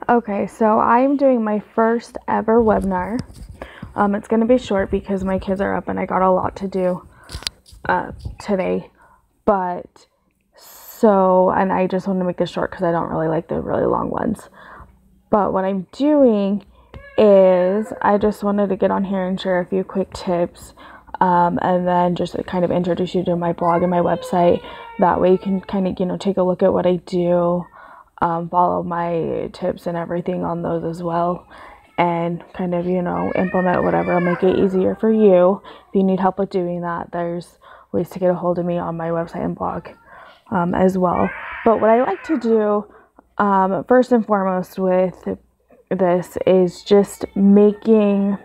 Okay, so I'm doing my first ever webinar. It's going to be short because my kids are up and I got a lot to do today. And I just want to make this short because I don't really like the really long ones. But what I'm doing is I just wanted to get on here and share a few quick tips, and then just kind of introduce you to my blog and my website. That way you can kind of, take a look at what I do, follow my tips and everything on those as well, and kind of, implement whatever will make it easier for you. If you need help with doing that, there's ways to get a hold of me on my website and blog as well. But what I like to do first and foremost with this is just making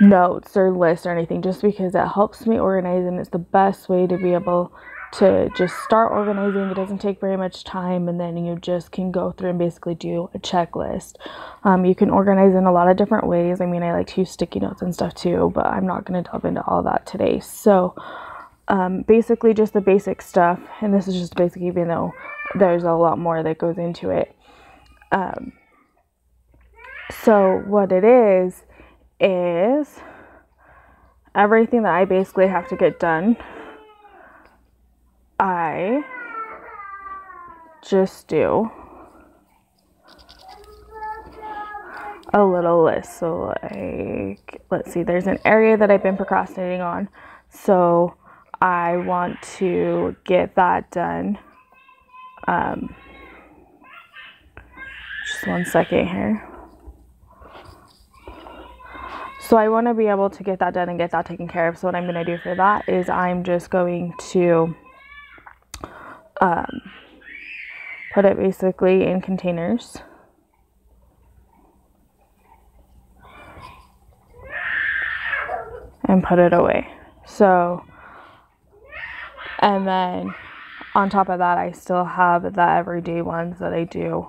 notes or lists or anything, just because it helps me organize, and it's the best way to be able to just start organizing. It doesn't take very much time, and then you just can go through and basically do a checklist. You can organize in a lot of different ways. I mean, I like to use sticky notes and stuff too, but I'm not going to delve into all that today. So basically just the basic stuff, and this is just basic even though there's a lot more that goes into it. So what it is everything that I basically have to get done, I just do a little list. So like, let's see, there's an area that I've been procrastinating on, so I want to get that done. Just one second here. So I want to be able to get that done and get that taken care of. So what I'm going to do for that is I'm just going to put it basically in containers. And put it away. So, and then on top of that, I still have the everyday ones that I do.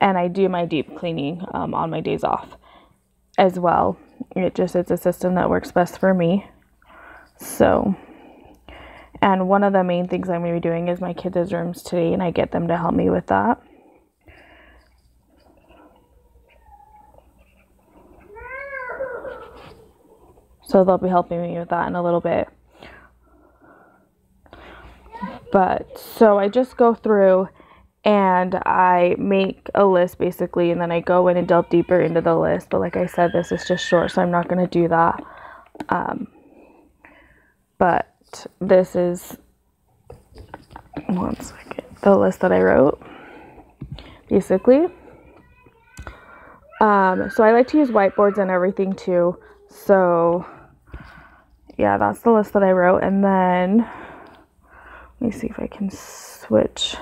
And I do my deep cleaning on my days off as well. It's a system that works best for me. So, and one of the main things I'm going to be doing is my kids' rooms today, and I get them to help me with that. So they'll be helping me with that in a little bit. But so I just go through and I make a list basically, and then I go in and delve deeper into the list. But like I said, this is just short, so I'm not going to do that. But this is, one second, the list that I wrote basically. So I like to use whiteboards and everything too. So yeah, that's the list that I wrote. And then let me see if I can switch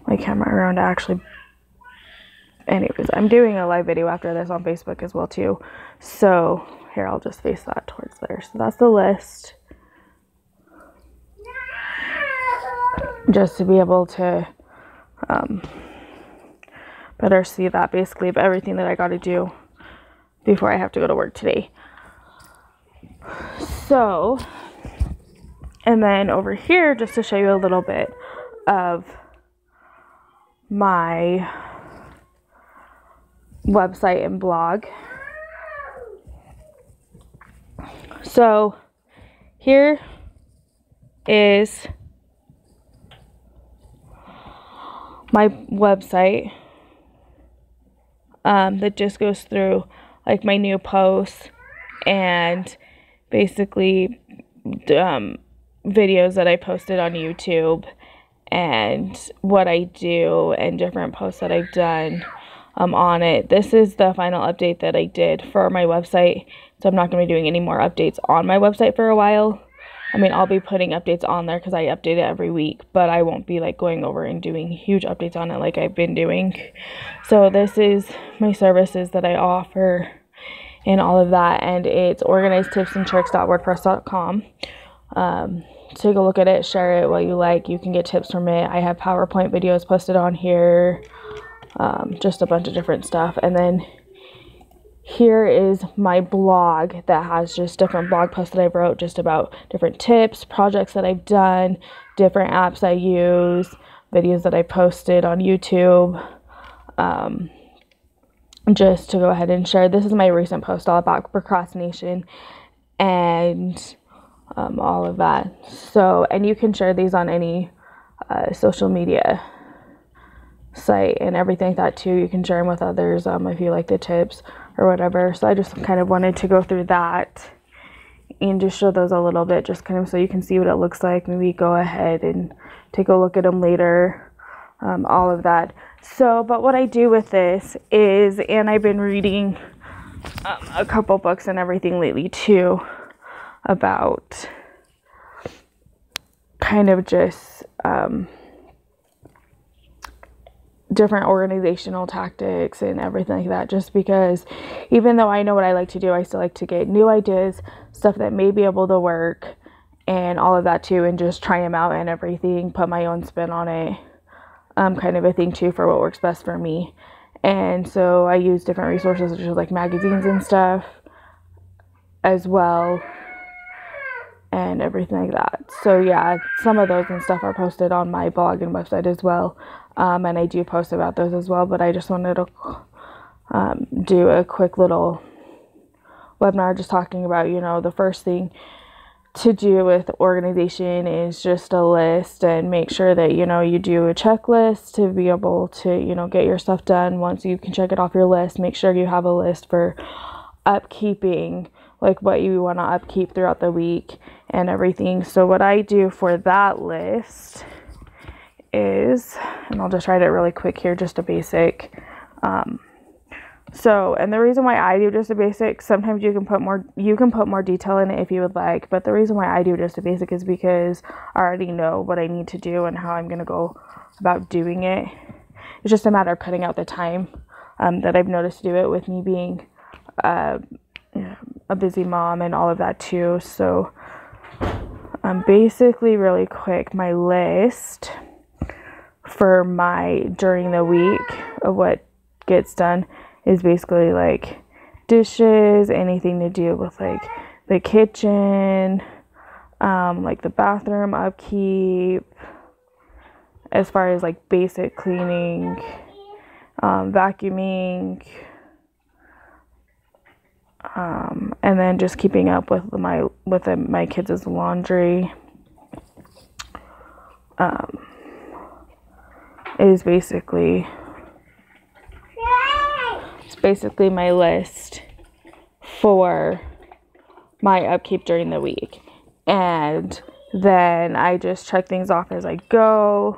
my camera around to actually, anyways, I'm doing a live video after this on Facebook as well too. So here, I'll just face that towards there. So that's the list. Just to be able to better see that basically of everything that I got to do before I have to go to work today. So, and then over here, just to show you a little bit of my website and blog. So here is my website that just goes through like my new posts and basically videos that I posted on YouTube and what I do and different posts that I've done on it. This is the final update that I did for my website, so I'm not going to be doing any more updates on my website for a while. I mean, I'll be putting updates on there because I update it every week, but I won't be like going over and doing huge updates on it like I've been doing. So this is my services that I offer and all of that, and it's organizedtipsandtricks.wordpress.com. Take a look at it, share it what you like. You can get tips from it. I have PowerPoint videos posted on here, just a bunch of different stuff. And then here is my blog that has just different blog posts that I wrote just about different tips, projects that I've done, different apps I use, videos that I posted on YouTube, just to go ahead and share. This is my recent post all about procrastination and all of that. So, and you can share these on any social media site and everything like that too. You can share them with others if you like the tips or whatever. So I just kind of wanted to go through that and just show those a little bit, just kind of so you can see what it looks like. Maybe go ahead and take a look at them later, all of that. So, but what I do with this is, and I've been reading a couple books and everything lately too about kind of just different organizational tactics and everything like that, just because even though I know what I like to do, I still like to get new ideas, stuff that may be able to work and all of that too, and just try them out and everything, put my own spin on it, kind of a thing too, for what works best for me. And so I use different resources such as like magazines and stuff as well and everything like that. So yeah, some of those and stuff are posted on my blog and website as well. And I do post about those as well, but I just wanted to do a quick little webinar just talking about, you know, the first thing to do with organization is just a list, and make sure that, you know, you do a checklist to be able to, you know, get your stuff done. Once you can check it off your list, make sure you have a list for upkeeping, like what you want to upkeep throughout the week and everything. So what I do for that list is, and I'll just write it really quick here, just a basic. So, and the reason why I do just a basic, sometimes you can put more detail in it if you would like, but the reason why I do just a basic is because I already know what I need to do and how I'm going to go about doing it. It's just a matter of cutting out the time that I've noticed to do it, with me being a busy mom and all of that too. So, basically really quick, my list for my during the week of what gets done is basically like dishes, anything to do with like the kitchen, like the bathroom upkeep, as far as like basic cleaning, vacuuming, and then just keeping up with my kids' laundry. Is basically my list for my upkeep during the week. And then I just check things off as I go.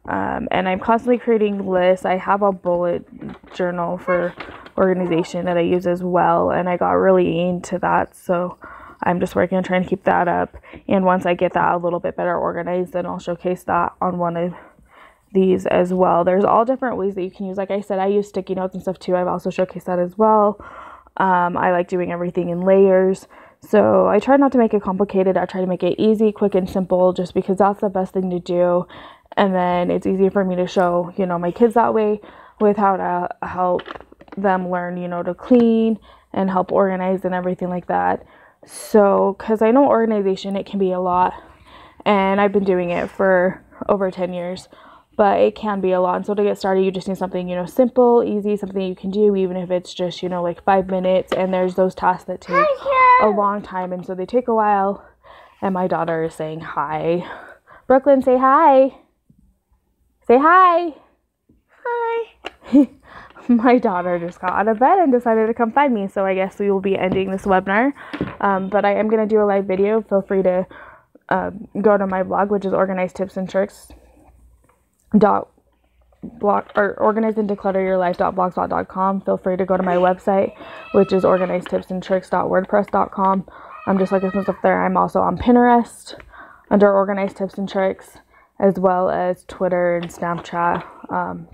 And I'm constantly creating lists. I have a bullet journal for organization that I use as well, and I got really into that, so I'm just working on trying to keep that up. And once I get that a little bit better organized, then I'll showcase that on one of these as well. There's all different ways that you can use. Like I said, I use sticky notes and stuff too. I've also showcased that as well. I like doing everything in layers, so I try not to make it complicated. I try to make it easy, quick, and simple, just because that's the best thing to do. And then it's easier for me to show, you know, my kids that way, with how to help them learn, you know, to clean and help organize and everything like that. So, because I know organization, it can be a lot, and I've been doing it for over 10 years, but it can be a lot. And so to get started, you just need something, you know, simple, easy, something you can do, even if it's just, you know, like 5 minutes. And there's those tasks that take a long time, and so they take a while. And my daughter is saying hi. Brooklyn, say hi. Say hi. Hi. My daughter just got out of bed and decided to come find me, so I guess we will be ending this webinar. But I am going to do a live video. Feel free to go to my blog, which is organizedtipsandtricks.blogspot.com. Feel free to go to my website, which is organizedtipsandtricks.wordpress.com. Just like this up there. I'm also on Pinterest under Organized Tips and Tricks, as well as Twitter and Snapchat,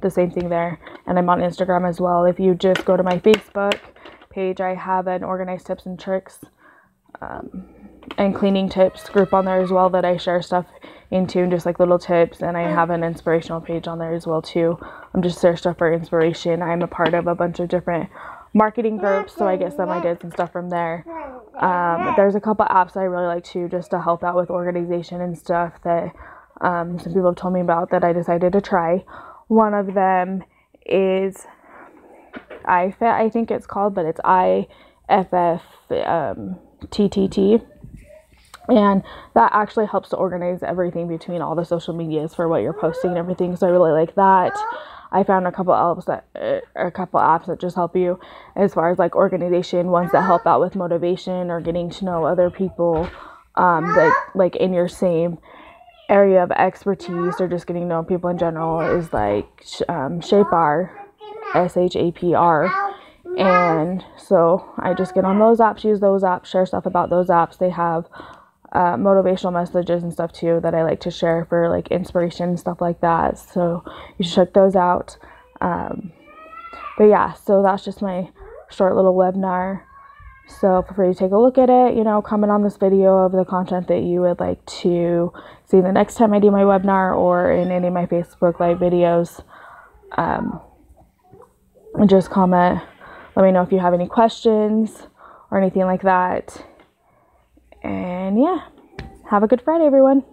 the same thing there. And I'm on Instagram as well. If you just go to my Facebook page, I have an Organized Tips and Tricks and cleaning tips group on there as well that I share stuff into, just like little tips. And I have an inspirational page on there as well too. I'm just share stuff for inspiration. I'm a part of a bunch of different marketing groups, so I get some ideas and stuff from there. There's a couple apps I really like too, just to help out with organization and stuff that some people have told me about that I decided to try. One of them is IFFT, I think it's called, but it's IFFTTT. And that actually helps to organize everything between all the social medias for what you're posting and everything. So I really like that. I found a couple apps that just help you as far as like organization, ones that help out with motivation or getting to know other people that like in your same area of expertise, or just getting to know people in general, is like Shapar, SHAPR. And so I just get on those apps, use those apps, share stuff about those apps. They have motivational messages and stuff too that I like to share for like inspiration and stuff like that. So you should check those out. But yeah, so that's just my short little webinar. So feel free to take a look at it, comment on this video of the content that you would like to see the next time I do my webinar or in any of my Facebook Live videos. And just comment, let me know if you have any questions or anything like that. And yeah, have a good Friday, everyone.